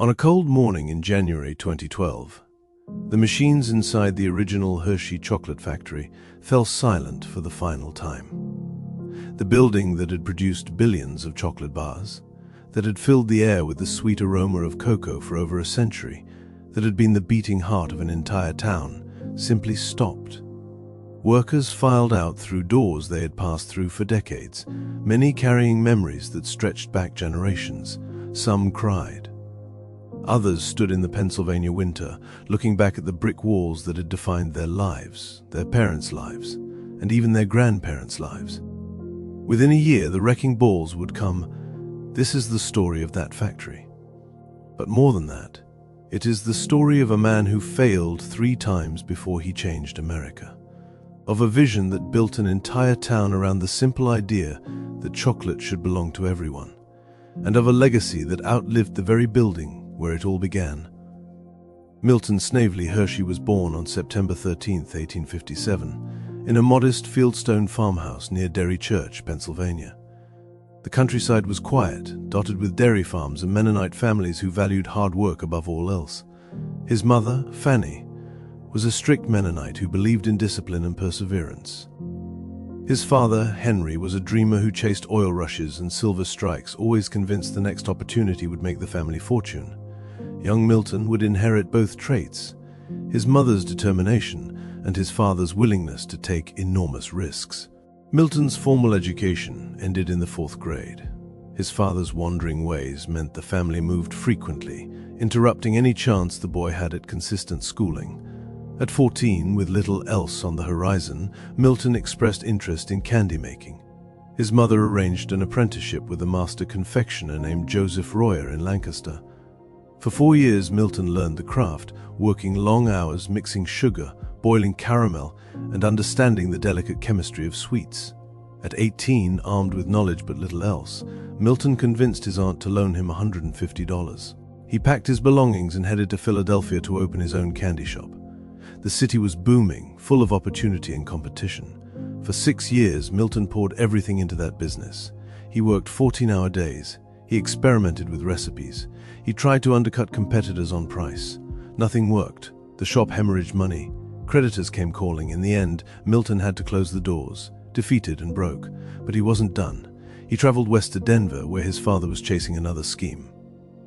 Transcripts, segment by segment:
On a cold morning in January 2012, the machines inside the original Hershey Chocolate Factory fell silent for the final time. The building that had produced billions of chocolate bars, that had filled the air with the sweet aroma of cocoa for over a century, that had been the beating heart of an entire town, simply stopped. Workers filed out through doors they had passed through for decades, many carrying memories that stretched back generations. Some cried. Others stood in the Pennsylvania winter, looking back at the brick walls that had defined their lives, their parents' lives, and even their grandparents' lives. Within a year, the wrecking balls would come. This is the story of that factory. But more than that, it is the story of a man who failed 3 times before he changed America. Of a vision that built an entire town around the simple idea that chocolate should belong to everyone, and of a legacy that outlived the very building where it all began. Milton Snavely Hershey was born on September 13, 1857, in a modest fieldstone farmhouse near Derry Church, Pennsylvania. The countryside was quiet, dotted with dairy farms and Mennonite families who valued hard work above all else. His mother, Fanny, was a strict Mennonite who believed in discipline and perseverance. His father, Henry, was a dreamer who chased oil rushes and silver strikes, always convinced the next opportunity would make the family fortune. Young Milton would inherit both traits, his mother's determination and his father's willingness to take enormous risks. Milton's formal education ended in the 4th grade. His father's wandering ways meant the family moved frequently, interrupting any chance the boy had at consistent schooling. At 14, with little else on the horizon, Milton expressed interest in candy making. His mother arranged an apprenticeship with a master confectioner named Joseph Royer in Lancaster. For 4 years, Milton learned the craft, working long hours mixing sugar, boiling caramel, and understanding the delicate chemistry of sweets. At 18, armed with knowledge but little else, Milton convinced his aunt to loan him $150. He packed his belongings and headed to Philadelphia to open his own candy shop. The city was booming, full of opportunity and competition. For 6 years, Milton poured everything into that business. He worked 14-hour days. He experimented with recipes. He tried to undercut competitors on price. Nothing worked. The shop hemorrhaged money. Creditors came calling. In the end, Milton had to close the doors, defeated and broke. But he wasn't done. He traveled west to Denver, where his father was chasing another scheme.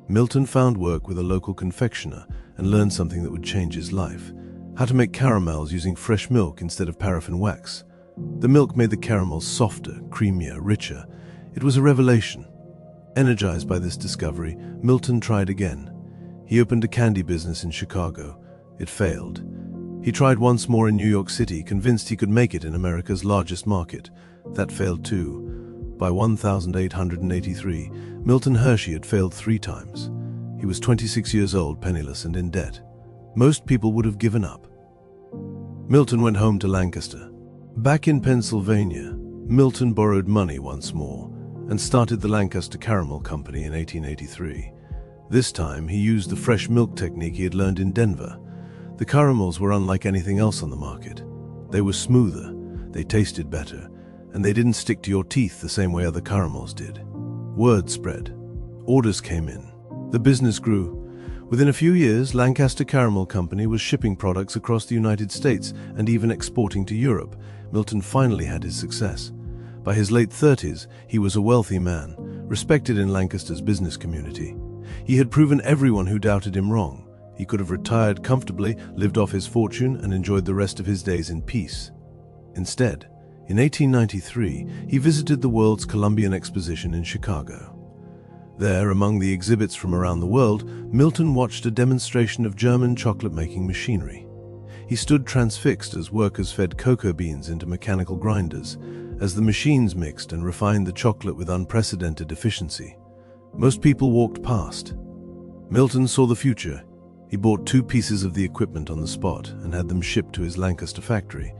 Milton found work with a local confectioner and learned something that would change his life: how to make caramels using fresh milk instead of paraffin wax. The milk made the caramels softer, creamier, richer. It was a revelation. Energized by this discovery, Milton tried again. He opened a candy business in Chicago. It failed. He tried once more in New York City, convinced he could make it in America's largest market. That failed too. By 1883, Milton Hershey had failed 3 times. He was 26 years old, penniless and in debt. Most people would have given up. Milton went home to Lancaster. Back in Pennsylvania, Milton borrowed money once more and started the Lancaster Caramel Company in 1883. This time, he used the fresh milk technique he had learned in Denver. The caramels were unlike anything else on the market. They were smoother, they tasted better, and they didn't stick to your teeth the same way other caramels did. Word spread. Orders came in. The business grew. Within a few years, Lancaster Caramel Company was shipping products across the United States and even exporting to Europe. Milton finally had his success. By his late 30s, he was a wealthy man, respected in Lancaster's business community. He had proven everyone who doubted him wrong. He could have retired comfortably, lived off his fortune, and enjoyed the rest of his days in peace. Instead, in 1893, he visited the World's Columbian Exposition in Chicago. There, among the exhibits from around the world, Milton watched a demonstration of German chocolate-making machinery. He stood transfixed as workers fed cocoa beans into mechanical grinders, as the machines mixed and refined the chocolate with unprecedented efficiency. Most people walked past. Milton saw the future. He bought 2 pieces of the equipment on the spot and had them shipped to his Lancaster factory.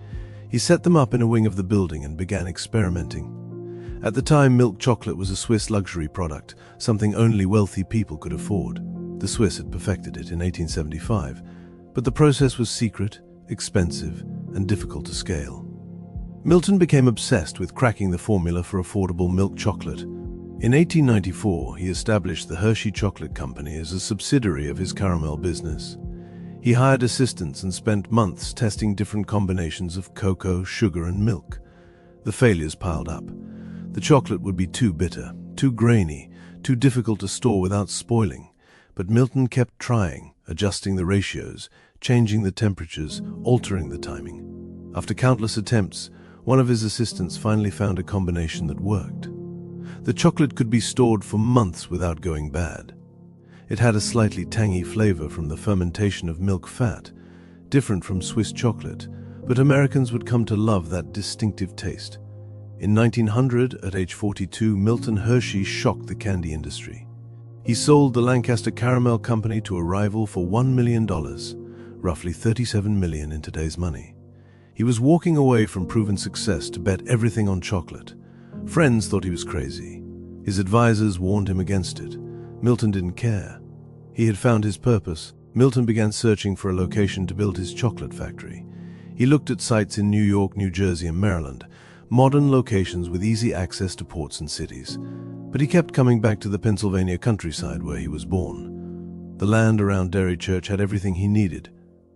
He set them up in a wing of the building and began experimenting. At the time, milk chocolate was a Swiss luxury product, something only wealthy people could afford. The Swiss had perfected it in 1875, but the process was secret, expensive, and difficult to scale. Milton became obsessed with cracking the formula for affordable milk chocolate. In 1894, he established the Hershey Chocolate Company as a subsidiary of his caramel business. He hired assistants and spent months testing different combinations of cocoa, sugar, and milk. The failures piled up. The chocolate would be too bitter, too grainy, too difficult to store without spoiling. But Milton kept trying, adjusting the ratios, changing the temperatures, altering the timing. After countless attempts, one of his assistants finally found a combination that worked. The chocolate could be stored for months without going bad. It had a slightly tangy flavor from the fermentation of milk fat, different from Swiss chocolate, but Americans would come to love that distinctive taste. In 1900, at age 42, Milton Hershey shocked the candy industry. He sold the Lancaster Caramel Company to a rival for $1 million, roughly $37 million in today's money. He was walking away from proven success to bet everything on chocolate. Friends thought he was crazy. His advisors warned him against it. Milton didn't care. He had found his purpose. Milton began searching for a location to build his chocolate factory. He looked at sites in New York, New Jersey, and Maryland, modern locations with easy access to ports and cities. But he kept coming back to the Pennsylvania countryside where he was born. The land around Dairy Church had everything he needed.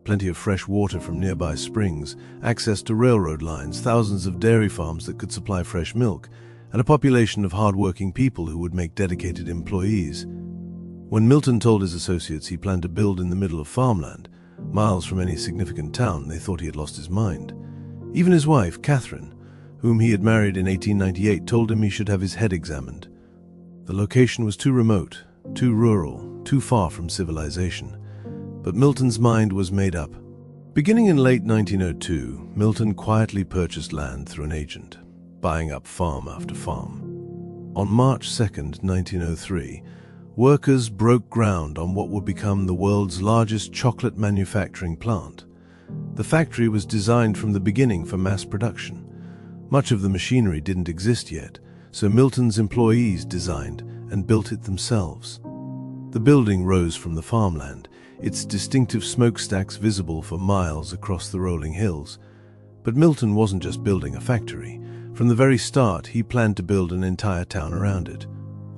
Plenty of fresh water from nearby springs, access to railroad lines, thousands of dairy farms that could supply fresh milk, and a population of hard-working people who would make dedicated employees. When Milton told his associates he planned to build in the middle of farmland, miles from any significant town, they thought he had lost his mind. Even his wife, Catherine, whom he had married in 1898, told him he should have his head examined. The location was too remote, too rural, too far from civilization. But Milton's mind was made up. Beginning in late 1902, Milton quietly purchased land through an agent, buying up farm after farm. On March 2, 1903, workers broke ground on what would become the world's largest chocolate manufacturing plant. The factory was designed from the beginning for mass production. Much of the machinery didn't exist yet, so Milton's employees designed and built it themselves. The building rose from the farmland, its distinctive smokestacks visible for miles across the rolling hills. But Milton wasn't just building a factory. From the very start, he planned to build an entire town around it.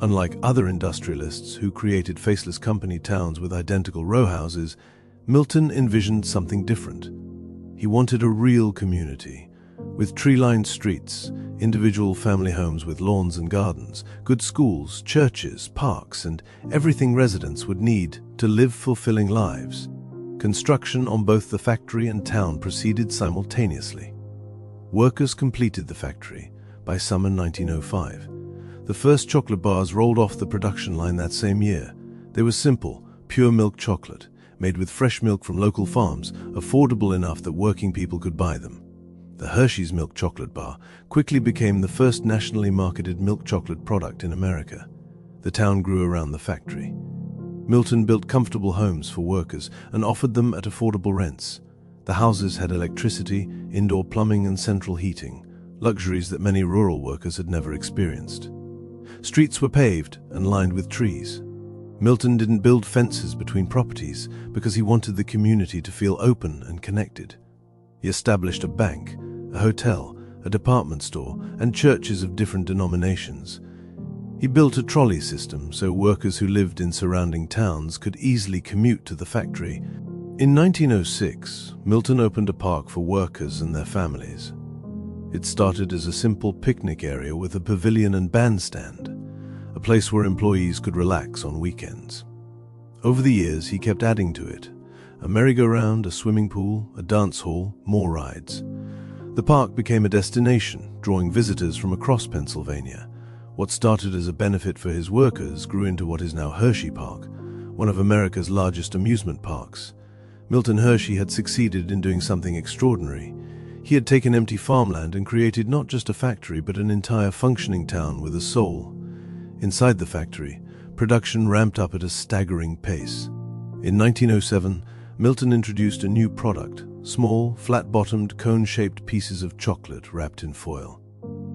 Unlike other industrialists who created faceless company towns with identical row houses, Milton envisioned something different. He wanted a real community, with tree-lined streets, individual family homes with lawns and gardens, good schools, churches, parks, and everything residents would need to live fulfilling lives. Construction on both the factory and town proceeded simultaneously. Workers completed the factory by summer 1905. The first chocolate bars rolled off the production line that same year. They were simple, pure milk chocolate, made with fresh milk from local farms, affordable enough that working people could buy them. The Hershey's milk chocolate bar quickly became the first nationally marketed milk chocolate product in America. The town grew around the factory. Milton built comfortable homes for workers and offered them at affordable rents. The houses had electricity, indoor plumbing, and central heating, luxuries that many rural workers had never experienced. Streets were paved and lined with trees. Milton didn't build fences between properties because he wanted the community to feel open and connected. He established a bank, a hotel, a department store, and churches of different denominations. He built a trolley system so workers who lived in surrounding towns could easily commute to the factory. In 1906, Milton opened a park for workers and their families. It started as a simple picnic area with a pavilion and bandstand, a place where employees could relax on weekends. Over the years, he kept adding to it: a merry-go-round, a swimming pool, a dance hall, more rides. The park became a destination, drawing visitors from across Pennsylvania. What started as a benefit for his workers grew into what is now Hershey Park, one of America's largest amusement parks. Milton Hershey had succeeded in doing something extraordinary. He had taken empty farmland and created not just a factory but an entire functioning town with a soul. Inside the factory, production ramped up at a staggering pace. In 1907, Milton introduced a new product: small, flat-bottomed, cone-shaped pieces of chocolate wrapped in foil.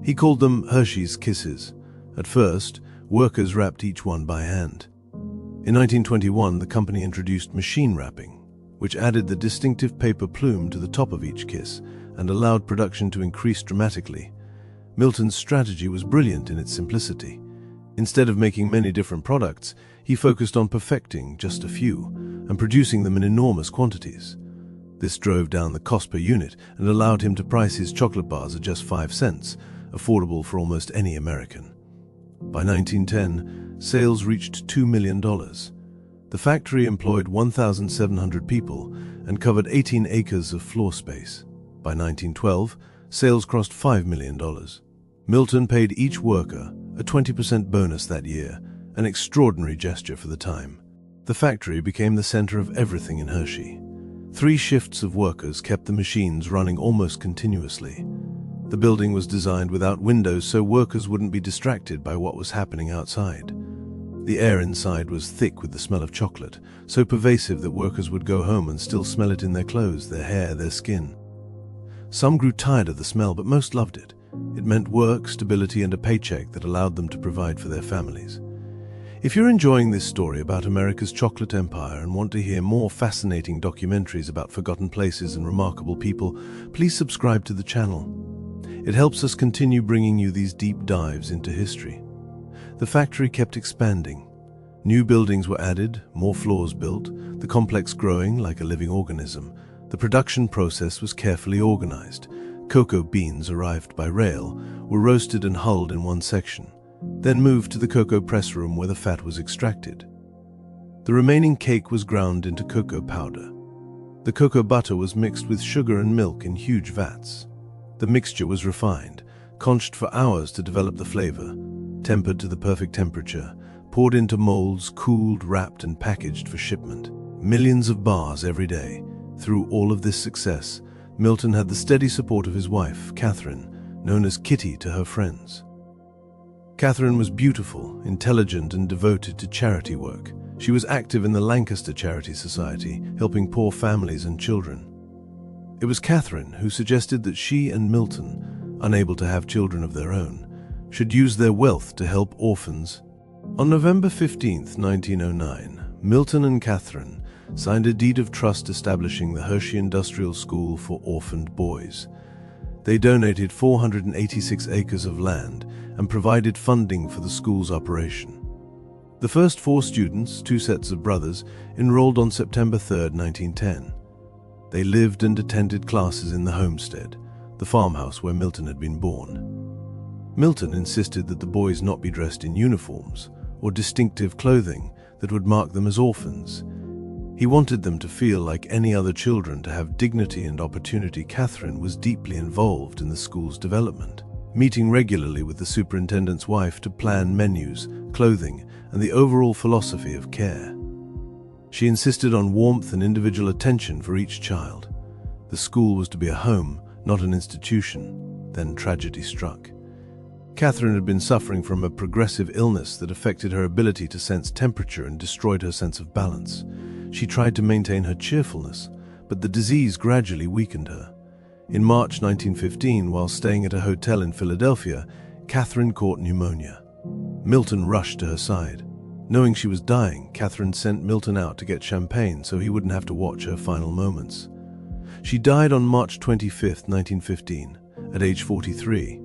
He called them Hershey's Kisses. At first, workers wrapped each one by hand. In 1921, the company introduced machine wrapping, which added the distinctive paper plume to the top of each kiss and allowed production to increase dramatically. Milton's strategy was brilliant in its simplicity. Instead of making many different products, he focused on perfecting just a few and producing them in enormous quantities. This drove down the cost per unit and allowed him to price his chocolate bars at just 5 cents, affordable for almost any American. By 1910, sales reached $2 million. The factory employed 1,700 people and covered 18 acres of floor space. By 1912, sales crossed $5 million. Milton paid each worker a 20% bonus that year, an extraordinary gesture for the time. The factory became the center of everything in Hershey. 3 shifts of workers kept the machines running almost continuously. The building was designed without windows so workers wouldn't be distracted by what was happening outside. The air inside was thick with the smell of chocolate, so pervasive that workers would go home and still smell it in their clothes, their hair, their skin. Some grew tired of the smell, but most loved it. It meant work, stability, and a paycheck that allowed them to provide for their families. If you're enjoying this story about America's chocolate empire and want to hear more fascinating documentaries about forgotten places and remarkable people, please subscribe to the channel. It helps us continue bringing you these deep dives into history. The factory kept expanding. New buildings were added, more floors built, the complex growing like a living organism. The production process was carefully organized. Cocoa beans arrived by rail, were roasted and hulled in one section, then moved to the cocoa press room where the fat was extracted. The remaining cake was ground into cocoa powder. The cocoa butter was mixed with sugar and milk in huge vats. The mixture was refined, conched for hours to develop the flavor, tempered to the perfect temperature, poured into molds, cooled, wrapped, and packaged for shipment. Millions of bars every day. Through all of this success, Milton had the steady support of his wife, Catherine, known as Kitty to her friends. Catherine was beautiful, intelligent, and devoted to charity work. She was active in the Lancaster Charity Society, helping poor families and children. It was Catherine who suggested that she and Milton, unable to have children of their own, should use their wealth to help orphans. On November 15, 1909, Milton and Catherine signed a deed of trust establishing the Hershey Industrial School for Orphaned Boys. They donated 486 acres of land and provided funding for the school's operation. The first 4 students, 2 sets of brothers, enrolled on September 3, 1910. They lived and attended classes in the homestead, the farmhouse where Milton had been born. Milton insisted that the boys not be dressed in uniforms or distinctive clothing that would mark them as orphans. He wanted them to feel like any other children, to have dignity and opportunity. Catherine was deeply involved in the school's development, meeting regularly with the superintendent's wife to plan menus, clothing, and the overall philosophy of care. She insisted on warmth and individual attention for each child. The school was to be a home, not an institution. Then tragedy struck. Catherine had been suffering from a progressive illness that affected her ability to sense temperature and destroyed her sense of balance. She tried to maintain her cheerfulness, but the disease gradually weakened her. In March 1915, while staying at a hotel in Philadelphia, Catherine caught pneumonia. Milton rushed to her side. Knowing she was dying, Catherine sent Milton out to get champagne so he wouldn't have to watch her final moments. She died on March 25, 1915, at age 43.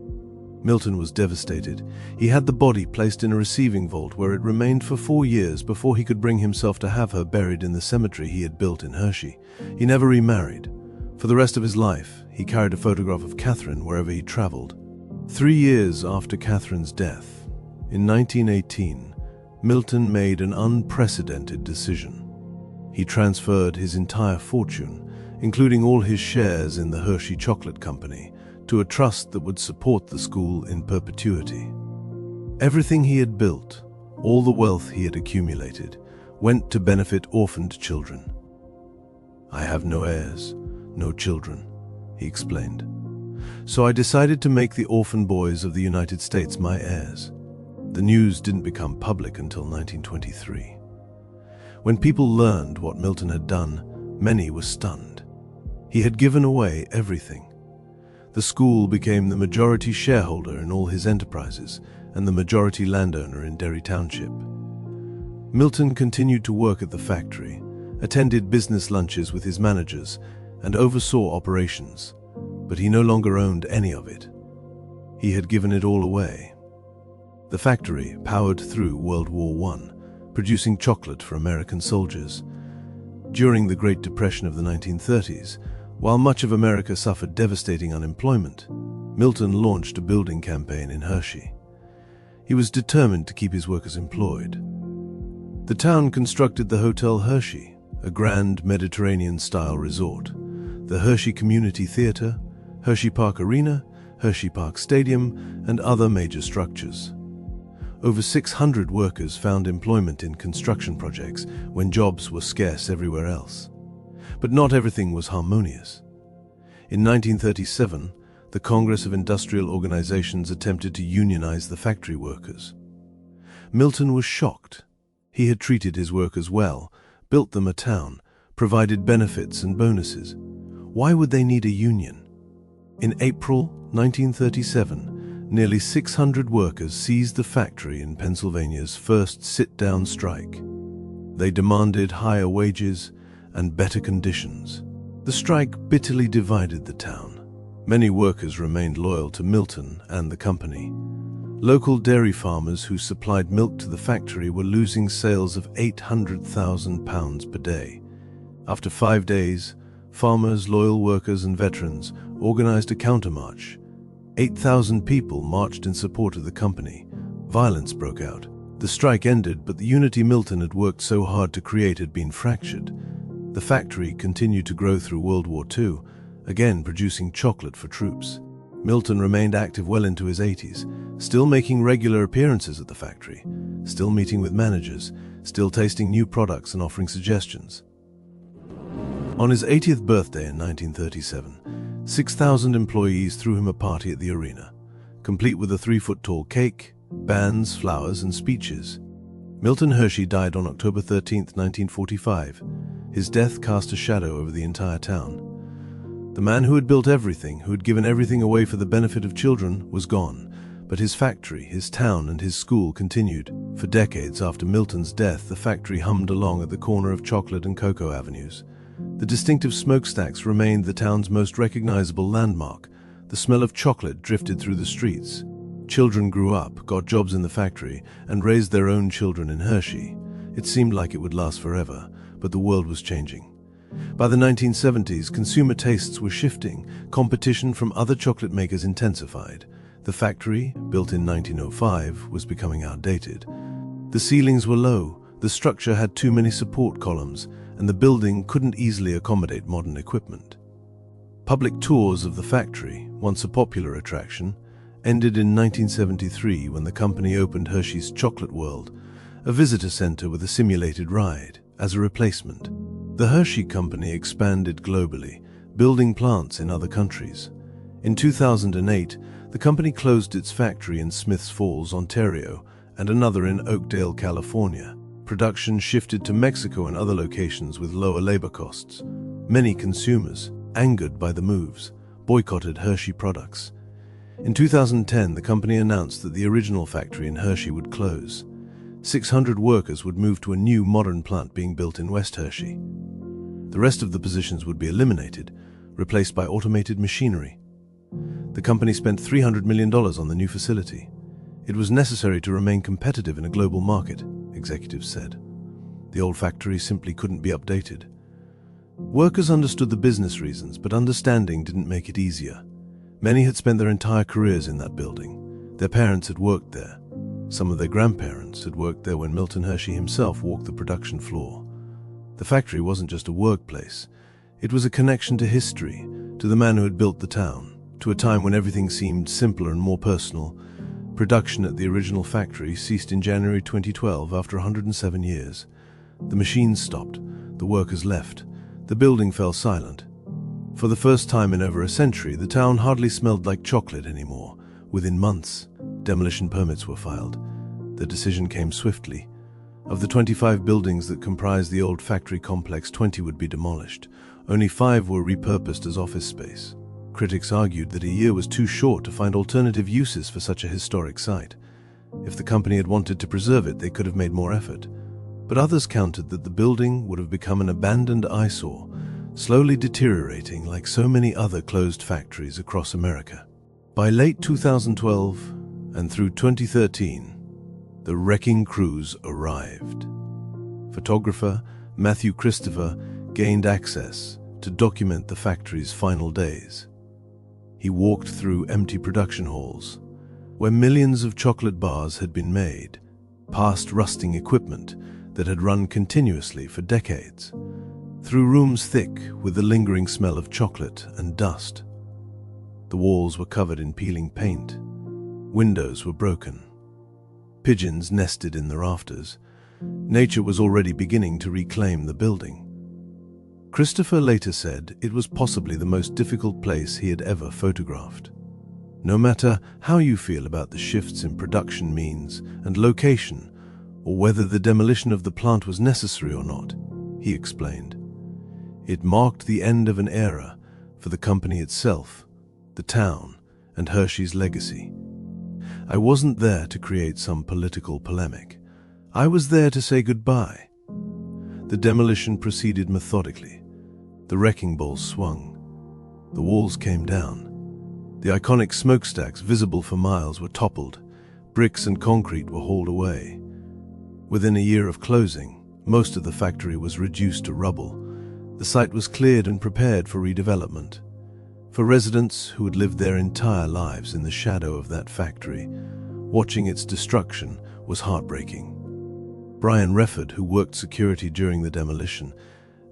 Milton was devastated. He had the body placed in a receiving vault where it remained for 4 years before he could bring himself to have her buried in the cemetery he had built in Hershey. He never remarried. For the rest of his life, he carried a photograph of Catherine wherever he traveled. 3 years after Catherine's death, in 1918, Milton made an unprecedented decision. He transferred his entire fortune, including all his shares in the Hershey Chocolate Company, to a trust that would support the school in perpetuity. Everything he had built, all the wealth he had accumulated, went to benefit orphaned children. "I have no heirs, no children," he explained. "So I decided to make the orphan boys of the United States my heirs." The news didn't become public until 1923. When people learned what Milton had done, many were stunned. He had given away everything. The school became the majority shareholder in all his enterprises and the majority landowner in Derry Township. Milton continued to work at the factory, attended business lunches with his managers, and oversaw operations, but he no longer owned any of it. He had given it all away. The factory powered through World War I, producing chocolate for American soldiers. During the Great Depression of the 1930s, while much of America suffered devastating unemployment, Milton launched a building campaign in Hershey. He was determined to keep his workers employed. The town constructed the Hotel Hershey, a grand Mediterranean-style resort, the Hershey Community Theater, Hershey Park Arena, Hershey Park Stadium, and other major structures. Over 600 workers found employment in construction projects when jobs were scarce everywhere else. But not everything was harmonious. In 1937, the Congress of Industrial Organizations attempted to unionize the factory workers. Milton was shocked. He had treated his workers well, built them a town, provided benefits and bonuses. Why would they need a union? In April 1937, nearly 600 workers seized the factory in Pennsylvania's first sit-down strike. They demanded higher wages and better conditions. The strike bitterly divided the town. Many workers remained loyal to Milton and the company. Local dairy farmers who supplied milk to the factory were losing sales of £800,000 per day. After 5 days, farmers, loyal workers, and veterans organized a countermarch. 8,000 people marched in support of the company. Violence broke out. The strike ended, but the unity Milton had worked so hard to create had been fractured. The factory continued to grow through World War II, again producing chocolate for troops. Milton remained active well into his 80s, still making regular appearances at the factory, still meeting with managers, still tasting new products and offering suggestions. On his 80th birthday in 1937, 6,000 employees threw him a party at the arena, complete with a 3-foot-tall cake, bands, flowers, and speeches. Milton Hershey died on October 13, 1945. His death cast a shadow over the entire town. The man who had built everything, who had given everything away for the benefit of children, was gone, but his factory, his town, and his school continued. For decades after Milton's death, the factory hummed along at the corner of Chocolate and Cocoa Avenues. The distinctive smokestacks remained the town's most recognizable landmark. The smell of chocolate drifted through the streets. Children grew up, got jobs in the factory, and raised their own children in Hershey. It seemed like it would last forever, but the world was changing. By the 1970s, consumer tastes were shifting. Competition from other chocolate makers intensified. The factory, built in 1905, was becoming outdated. The ceilings were low, the structure had too many support columns, and the building couldn't easily accommodate modern equipment. Public tours of the factory, once a popular attraction, ended in 1973 when the company opened Hershey's Chocolate World, a visitor center with a simulated ride, as a replacement. The Hershey Company expanded globally, building plants in other countries. In 2008, the company closed its factory in Smiths Falls, Ontario, and another in Oakdale, California. Production shifted to Mexico and other locations with lower labor costs. Many consumers, angered by the moves, boycotted Hershey products. In 2010, the company announced that the original factory in Hershey would close. 600 workers would move to a new modern plant being built in West Hershey. The rest of the positions would be eliminated, replaced by automated machinery. The company spent $300 million on the new facility. It was necessary to remain competitive in a global market, executives said. The old factory simply couldn't be updated. Workers understood the business reasons, but understanding didn't make it easier. Many had spent their entire careers in that building. Their parents had worked there. Some of their grandparents had worked there when Milton Hershey himself walked the production floor. The factory wasn't just a workplace. It was a connection to history, to the man who had built the town, to a time when everything seemed simpler and more personal. Production at the original factory ceased in January 2012 after 107 years. The machines stopped. The workers left. The building fell silent. For the first time in over a century, the town hardly smelled like chocolate anymore. Within months, demolition permits were filed. The decision came swiftly. Of the 25 buildings that comprised the old factory complex, 20 would be demolished. Only 5 were repurposed as office space. Critics argued that a year was too short to find alternative uses for such a historic site. If the company had wanted to preserve it, they could have made more effort. But others countered that the building would have become an abandoned eyesore, slowly deteriorating like so many other closed factories across America. By late 2012 and through 2013, the wrecking crews arrived. Photographer Matthew Christopher gained access to document the factory's final days. He walked through empty production halls, where millions of chocolate bars had been made, past rusting equipment that had run continuously for decades, through rooms thick with the lingering smell of chocolate and dust. The walls were covered in peeling paint. Windows were broken. Pigeons nested in the rafters. Nature was already beginning to reclaim the building. Christopher later said it was possibly the most difficult place he had ever photographed. No matter how you feel about the shifts in production means and location, or whether the demolition of the plant was necessary or not, he explained, it marked the end of an era for the company itself, the town, and Hershey's legacy. I wasn't there to create some political polemic. I was there to say goodbye. The demolition proceeded methodically. The wrecking balls swung. The walls came down. The iconic smokestacks, visible for miles, were toppled. Bricks and concrete were hauled away. Within a year of closing, most of the factory was reduced to rubble. The site was cleared and prepared for redevelopment. For residents who had lived their entire lives in the shadow of that factory, watching its destruction was heartbreaking. Brian Refford, who worked security during the demolition,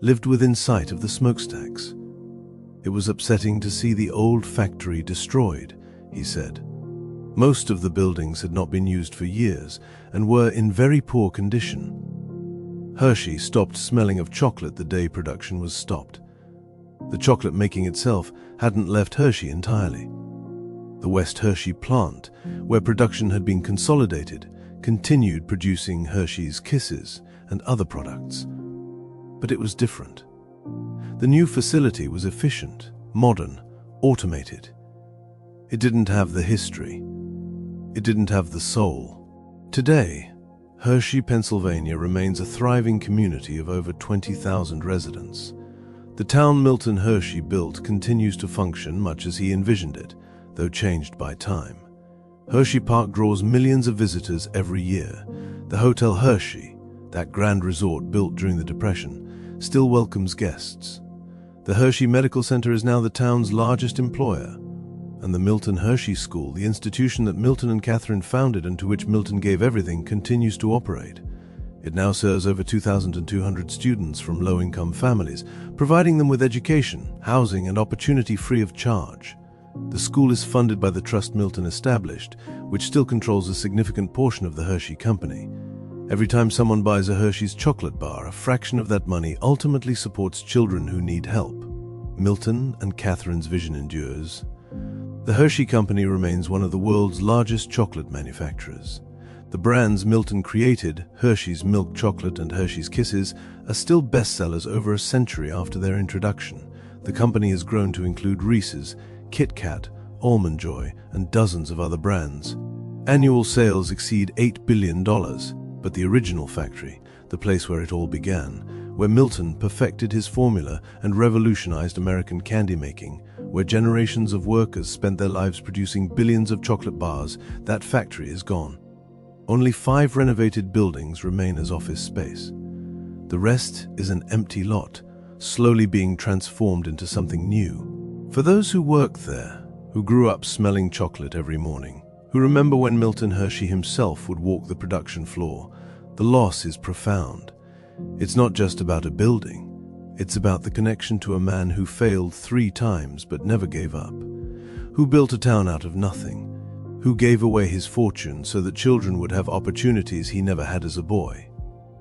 lived within sight of the smokestacks. It was upsetting to see the old factory destroyed, he said. Most of the buildings had not been used for years and were in very poor condition. Hershey stopped smelling of chocolate the day production was stopped. The chocolate making itself hadn't left Hershey entirely. The West Hershey plant, where production had been consolidated, continued producing Hershey's Kisses and other products. But it was different. The new facility was efficient, modern, automated. It didn't have the history. It didn't have the soul. Today, Hershey, Pennsylvania remains a thriving community of over 20,000 residents. The town Milton Hershey built continues to function much as he envisioned it, though changed by time. Hershey Park draws millions of visitors every year. The Hotel Hershey, that grand resort built during the Depression, still welcomes guests. The Hershey Medical Center is now the town's largest employer, and the Milton Hershey School, the institution that Milton and Catherine founded and to which Milton gave everything, continues to operate. It now serves over 2,200 students from low-income families, providing them with education, housing, and opportunity free of charge. The school is funded by the trust Milton established, which still controls a significant portion of the Hershey Company. Every time someone buys a Hershey's chocolate bar, a fraction of that money ultimately supports children who need help. Milton and Catherine's vision endures. The Hershey Company remains one of the world's largest chocolate manufacturers. The brands Milton created, Hershey's Milk Chocolate and Hershey's Kisses, are still bestsellers over a century after their introduction. The company has grown to include Reese's, Kit Kat, Almond Joy, and dozens of other brands. Annual sales exceed $8 billion, but the original factory, the place where it all began, where Milton perfected his formula and revolutionized American candy making, where generations of workers spent their lives producing billions of chocolate bars, that factory is gone. Only 5 renovated buildings remain as office space. The rest is an empty lot, slowly being transformed into something new. For those who worked there, who grew up smelling chocolate every morning, who remember when Milton Hershey himself would walk the production floor, the loss is profound. It's not just about a building. It's about the connection to a man who failed 3 times but never gave up, who built a town out of nothing, who gave away his fortune so that children would have opportunities he never had as a boy.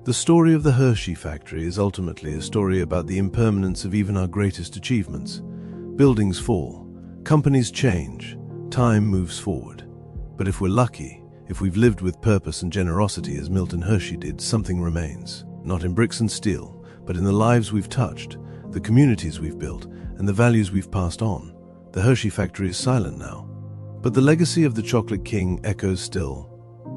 The story of the Hershey factory is ultimately a story about the impermanence of even our greatest achievements. Buildings fall, companies change, time moves forward. But if we're lucky, if we've lived with purpose and generosity as Milton Hershey did, something remains. Not in bricks and steel, but in the lives we've touched, the communities we've built, and the values we've passed on. The Hershey factory is silent now, but the legacy of the Chocolate King echoes still.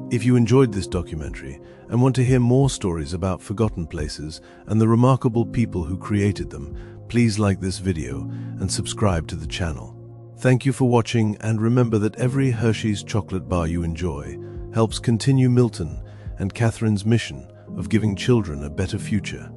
If you enjoyed this documentary and want to hear more stories about forgotten places and the remarkable people who created them, please like this video and subscribe to the channel. Thank you for watching, and remember that every Hershey's chocolate bar you enjoy helps continue Milton and Catherine's mission of giving children a better future.